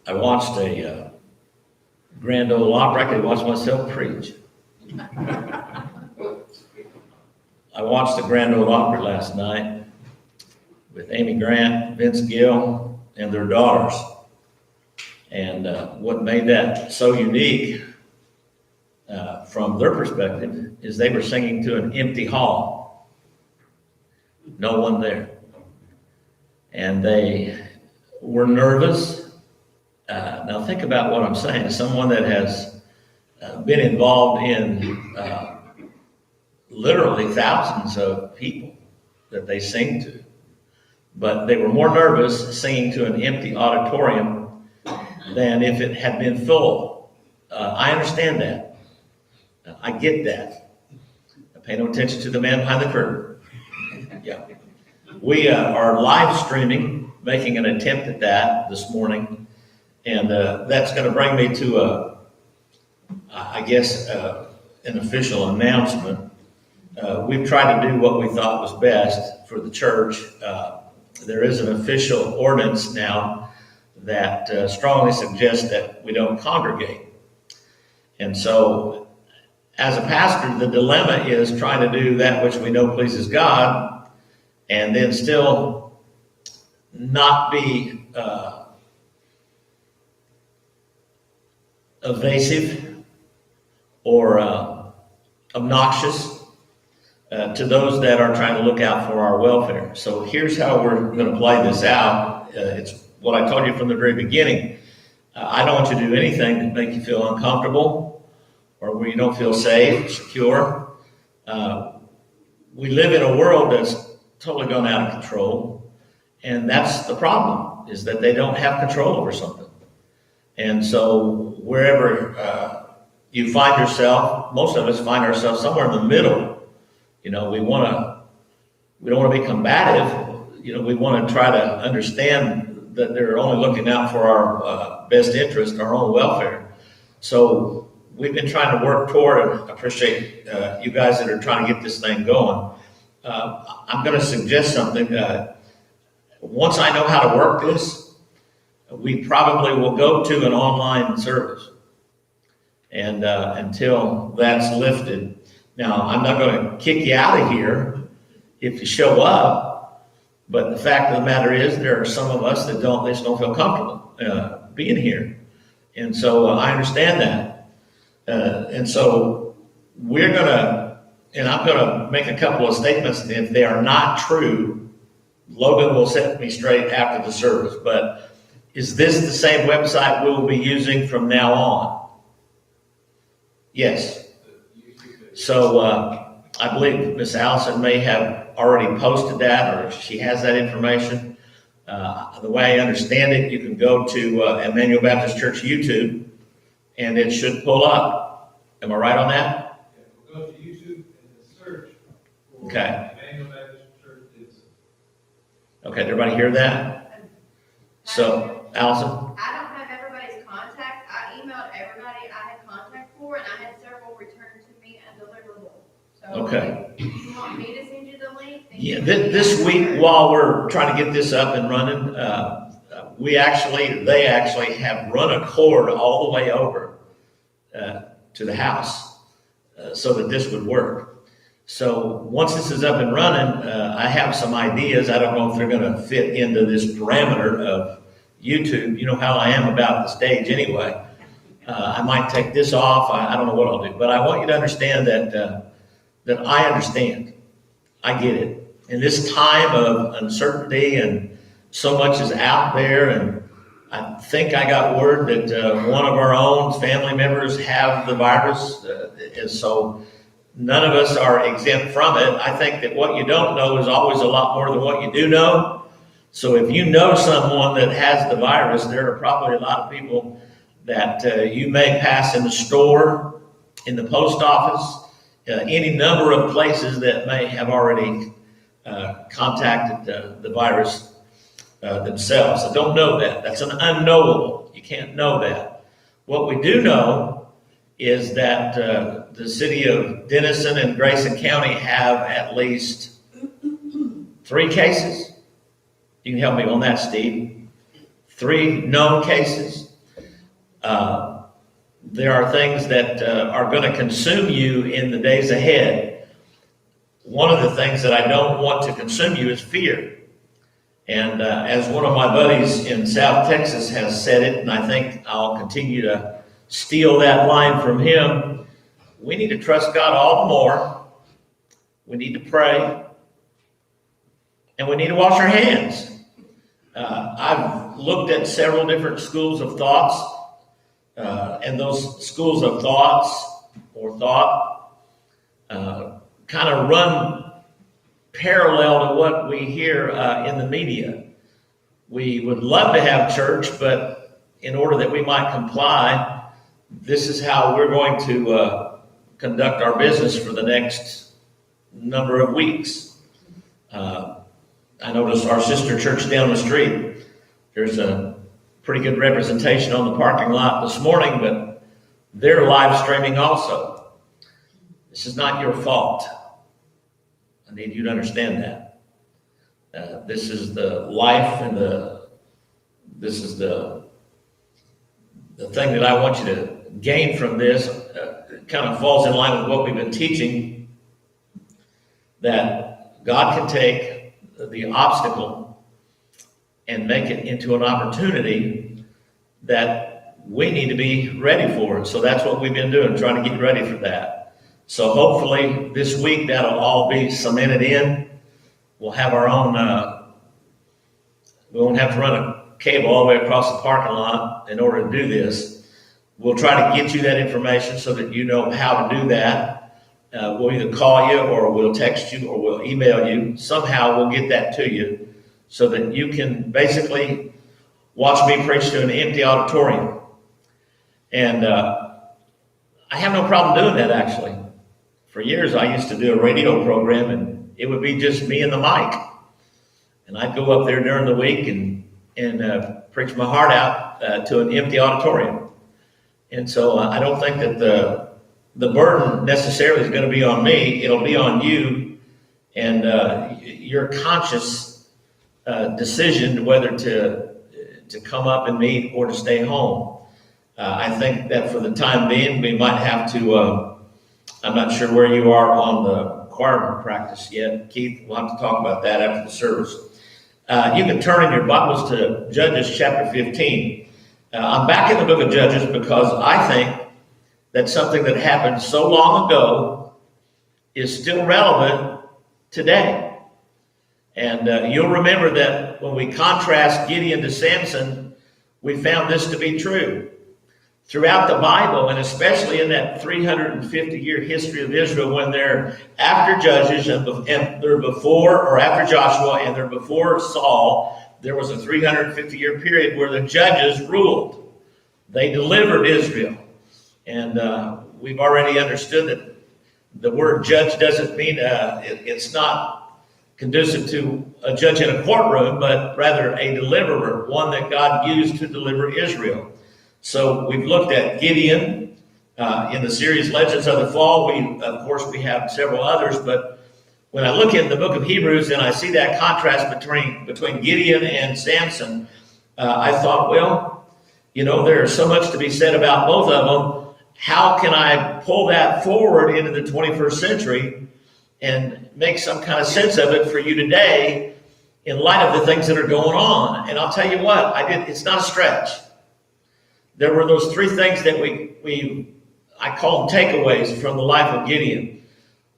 I watched a Grand Ole Opry. I could watch myself preach. I watched the Grand Ole Opry last night with Amy Grant, Vince Gill, and their daughters. And what made that so unique from their perspective is they were singing to an empty hall. No one there. And they were nervous. Now think about what I'm saying. Someone that has been involved in literally thousands of people that they sing to. But they were more nervous singing to an empty auditorium than if it had been full. I understand that. I get that. I pay no attention to the man behind the curtain. Yeah. We are live streaming, making an attempt at that this morning. And that's going to bring me to, an official announcement. We've tried to do what we thought was best for the church. There is an official ordinance now that strongly suggests that we don't congregate. And so, as a pastor, the dilemma is trying to do that which we know pleases God and then still not be evasive or obnoxious to those that are trying to look out for our welfare. So here's how we're going to play this out. It's what I told you from the very beginning. I don't want you to do anything that make you feel uncomfortable or where you don't feel safe, secure. We live in a world that's totally gone out of control. And that's the problem, is that they don't have control over something. And so wherever you find yourself, most of us find ourselves somewhere in the middle. You know, we don't want to be combative. You know, we want to try to understand that they're only looking out for our best interest, our own welfare. So we've been trying to work toward, and I appreciate you guys that are trying to get this thing going. I'm going to suggest something. Once I know how to work this, we probably will go to an online service. And until that's lifted. Now, I'm not going to kick you out of here if you show up, but the fact of the matter is there are some of us that just don't feel comfortable being here. And so I understand that. And so I'm going to make a couple of statements, and if they are not true, Logan will set me straight after the service. But is this the same website we'll be using from now on? Yes. So I believe Miss Allison may have already posted that, or she has that information. The way I understand it, you can go to Emmanuel Baptist Church YouTube, and it should pull up. Am I right on that? Yeah, we'll go to YouTube and search for Okay. Emmanuel Baptist Church. Okay, did everybody hear that? So, Allison? I don't have everybody's contact. I emailed everybody I had contact for, and I had several returned to me undeliverable. So Okay. if you want me to send you the link? then Yeah, you this can. week, while we're trying to get this up and running, they actually have run a cord all the way over to the house so that this would work. So once this is up and running, I have some ideas. I don't know if they're going to fit into this parameter of YouTube. You know how I am about the stage anyway. I might take this off. I don't know what I'll do, but I want you to understand that I understand. I get it. In this time of uncertainty and so much is out there, and I think I got word that one of our own family members have the virus, and so none of us are exempt from it. I think that what you don't know is always a lot more than what you do know. So if you know someone that has the virus, there are probably a lot of people that you may pass in the store, in the post office, any number of places that may have already contacted the virus themselves. I don't know that. That's an unknowable. You can't know that. What we do know is that the city of Denison and Grayson County have at least 3 cases. You can help me on that, Steve. 3 known cases. There are things that are going to consume you in the days ahead. One of the things that I don't want to consume you is fear. And as one of my buddies in South Texas has said it, and I think I'll continue to steal that line from him, we need to trust God all the more. We need to pray. And we need to wash our hands. I've looked at several different schools of thoughts. And those schools of thoughts or thought kind of run parallel to what we hear in the media. We would love to have church, but in order that we might comply, this is how we're going to conduct our business for the next number of weeks. I noticed our sister church down the street, there's a pretty good representation on the parking lot this morning, but they're live streaming also. This is not your fault. I need you to understand that. This is the life and this is the thing that I want you to gain from this. It kind of falls in line with what we've been teaching, that God can take the obstacle and make it into an opportunity that we need to be ready for. So that's what we've been doing, trying to get ready for that. So hopefully this week that'll all be cemented in. We'll have our own, we won't have to run a cable all the way across the parking lot in order to do this. We'll try to get you that information so that you know how to do that. We'll either call you or we'll text you or we'll email you. Somehow we'll get that to you so that you can basically watch me preach to an empty auditorium. And I have no problem doing that, actually. For years, I used to do a radio program, and it would be just me and the mic. And I'd go up there during the week and preach my heart out to an empty auditorium. And so I don't think that the burden necessarily is going to be on me. It'll be on you and your conscious decision whether to come up and meet or to stay home. I think that for the time being, we might have to, I'm not sure where you are on the choir practice yet. Keith, we'll have to talk about that after the service. You can turn in your Bibles to Judges chapter 15. I'm back in the book of Judges because I think that something that happened so long ago is still relevant today. And you'll remember that when we contrast Gideon to Samson, we found this to be true. Throughout the Bible, and especially in that 350-year history of Israel, when they're after Judges and they're before, or after Joshua and they're before Saul, there was a 350-year period where the judges ruled. They delivered Israel. And we've already understood that the word judge doesn't mean, it's not conducive to a judge in a courtroom, but rather a deliverer, one that God used to deliver Israel. So we've looked at Gideon in the series Legends of the Fall. Of course, we have several others, but when I look in the book of Hebrews and I see that contrast between Gideon and Samson, I thought, well, there's so much to be said about both of them. How can I pull that forward into the 21st century and make some kind of sense of it for you today in light of the things that are going on? And I'll tell you what, it's not a stretch. There were those three things that I call them takeaways from the life of Gideon.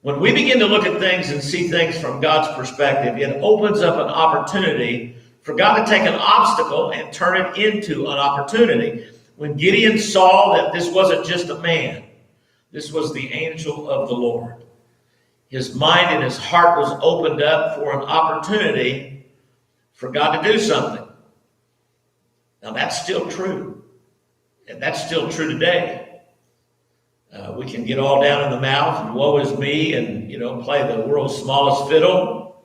When we begin to look at things and see things from God's perspective, it opens up an opportunity for God to take an obstacle and turn it into an opportunity. When Gideon saw that this wasn't just a man, this was the angel of the Lord. His mind and his heart was opened up for an opportunity for God to do something. Now that's still true. And that's still true today. We can get all down in the mouth and woe is me and, play the world's smallest fiddle.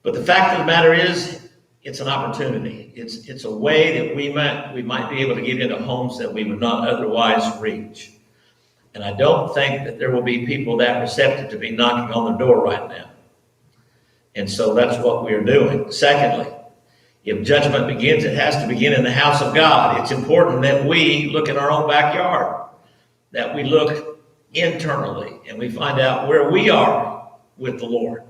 But the fact of the matter is, it's an opportunity. It's a way that we might be able to get into homes that we would not otherwise reach. And I don't think that there will be people that receptive to be knocking on the door right now. And so that's what we're doing. Secondly, If judgment begins, it has to begin in the house of God. It's important that we look in our own backyard, that we look internally and we find out where we are with the Lord.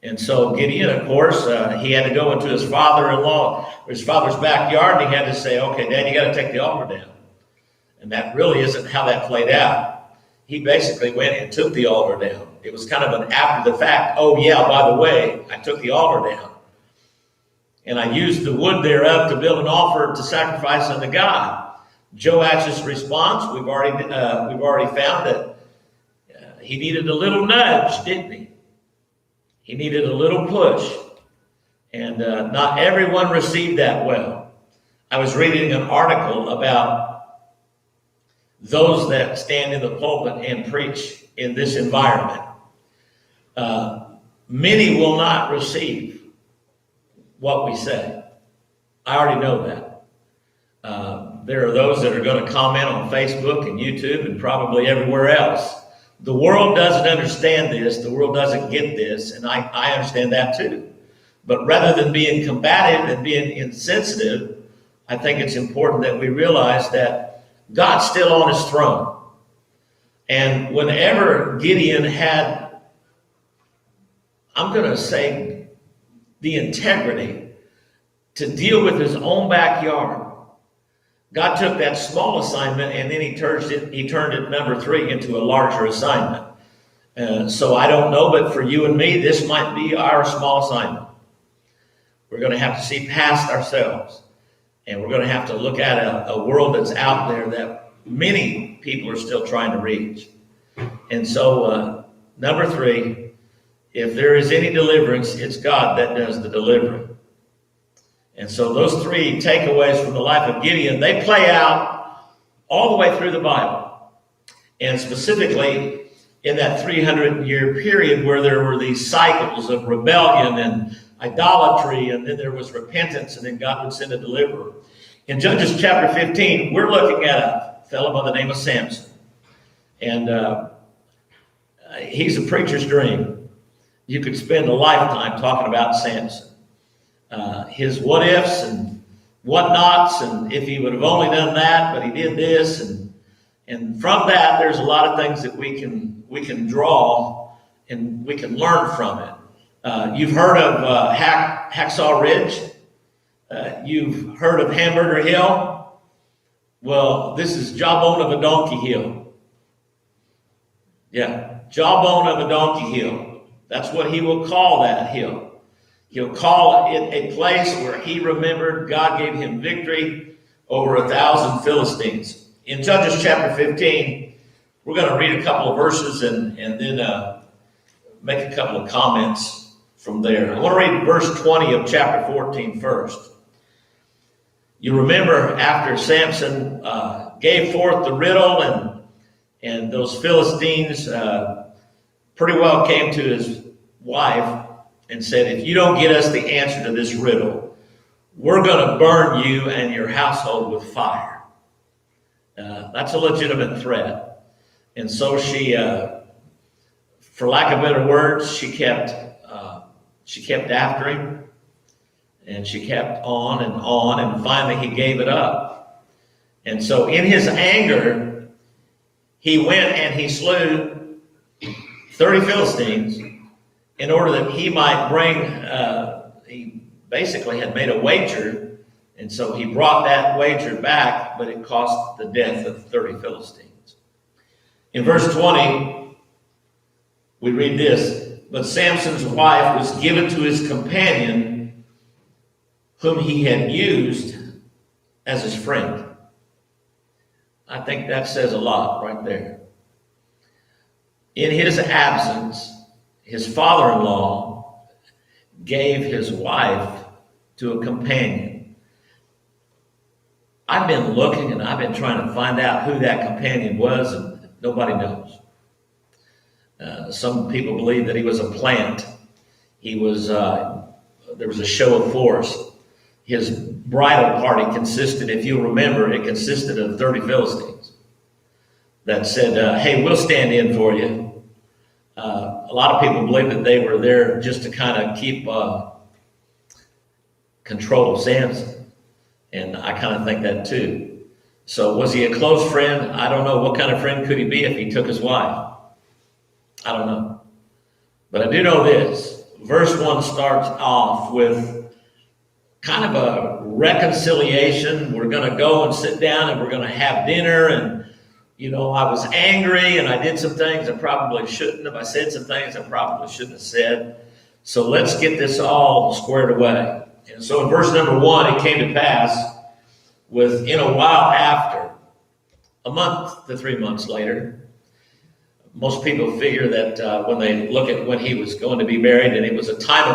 And so Gideon, of course, he had to go into his his father's backyard, and he had to say, okay, Dad, you got to take the altar down. And that really isn't how that played out. He basically went and took the altar down. It was kind of an after the fact, oh yeah, by the way, I took the altar down. And I used the wood thereof to build an altar to sacrifice unto God. Joash's response, we've already found that he needed a little nudge, didn't he? He needed a little push. And not everyone received that well. I was reading an article about those that stand in the pulpit and preach in this environment. Many will not receive what we say. I already know that. There are those that are going to comment on Facebook and YouTube and probably everywhere else. The world doesn't understand this. The world doesn't get this. And I understand that too. But rather than being combative and being insensitive, I think it's important that we realize that God's still on his throne. And whenever Gideon had, I'm going to say, the integrity to deal with his own backyard, God took that small assignment and then he turned it, number 3, into a larger assignment. So I don't know, but for you and me, this might be our small assignment. We're going to have to see past ourselves. And we're going to have to look at a world that's out there that many people are still trying to reach. And so, number 3, if there is any deliverance, it's God that does the delivering. And so those 3 takeaways from the life of Gideon, they play out all the way through the Bible. And specifically in that 300-year period where there were these cycles of rebellion and idolatry, and then there was repentance, and then God would send a deliverer. In Judges chapter 15, we're looking at a fellow by the name of Samson. And he's a preacher's dream. You could spend a lifetime talking about Samson. His what ifs and what nots, and if he would have only done that, but he did this, and from that there's a lot of things that we can draw and we can learn from it. You've heard of Hacksaw Ridge. You've heard of Hamburger Hill. Well, this is Jawbone of a Donkey Hill. Yeah, Jawbone of a Donkey Hill. That's what he will call that hill. He'll call it a place where he remembered God gave him victory over 1,000 Philistines. In Judges chapter 15, we're going to read a couple of verses and then make a couple of comments from there. I want to read verse 20 of chapter 14 first. You remember after Samson gave forth the riddle and those Philistines pretty well came to his wife and said, if you don't get us the answer to this riddle, we're going to burn you and your household with fire. That's a legitimate threat. And so she, for lack of better words, she kept after him. And she kept on, and finally he gave it up. And so in his anger, he went and he slew 30 Philistines in order that he might bring, he basically had made a wager, and so he brought that wager back, but it cost the death of 30 Philistines. In verse 20, we read this, but Samson's wife was given to his companion, whom he had used as his friend. I think that says a lot right there. In his absence, his father-in-law gave his wife to a companion. I've been looking and I've been trying to find out who that companion was, and nobody knows. Some people believe that he was a plant. He was, there was a show of force. His bridal party consisted, if you'll remember, it consisted of 30 Philistines that said, hey, we'll stand in for you. A lot of people believe that they were there just to kind of control Samson. And I kind of think that too. So was he a close friend? I don't know. What kind of friend could he be if he took his wife? I don't know. But I do know this. Verse 1 starts off with kind of a reconciliation. We're going to go and sit down and we're going to have dinner. And, you know, I was angry and I did some things I probably shouldn't have. I said some things I probably shouldn't have said. So let's get this all squared away. And so in verse number 1, it came to pass within a while after, a month to 3 months later. Most people figure that when they look at when he was going to be married, and it was a time of